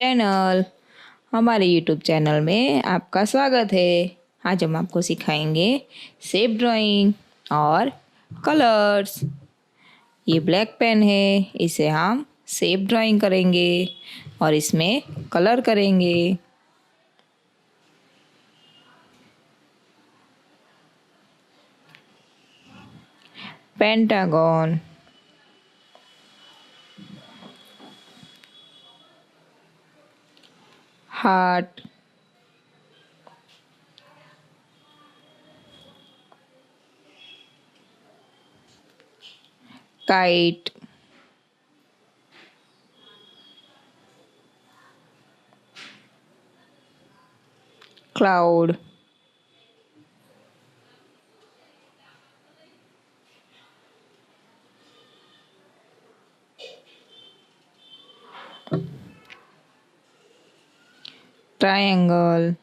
Channel हमारे YouTube channel में आपका स्वागत है। आज हम आपको सिखाएंगे शेप ड्राइंग और कलर्स। ये ब्लैक पेन है, इसे हम शेप ड्राइंग करेंगे और इसमें कलर करेंगे। Pentagon, heart, kite, cloud, triangle,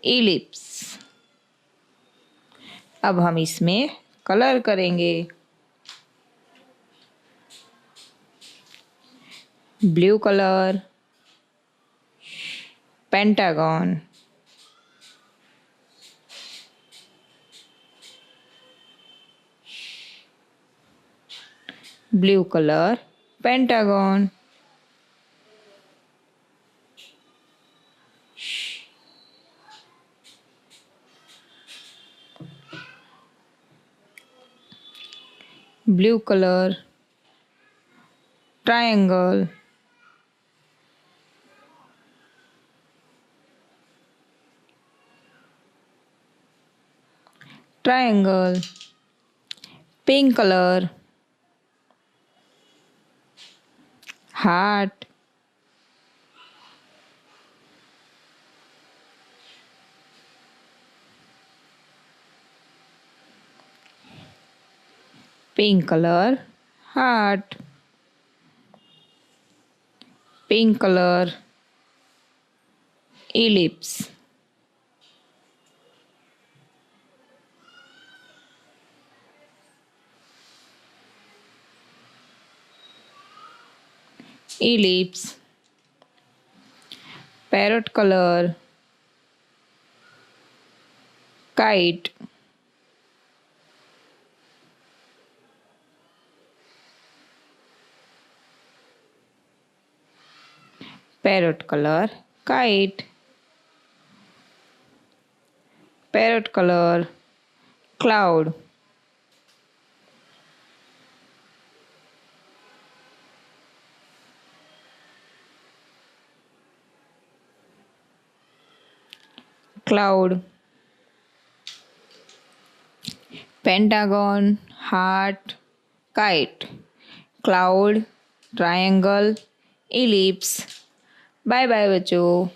ellipse. अब हम इसमें कलर करेंगे। Blue colour, pentagon, blue colour, pentagon, blue colour, triangle, triangle, pink colour, heart, pink colour, heart, pink colour, ellipse, ellipse, parrot colour, kite, parrot colour, kite, parrot colour, cloud, cloud, pentagon, heart, kite, cloud, triangle, ellipse. Bye bye बच्चों।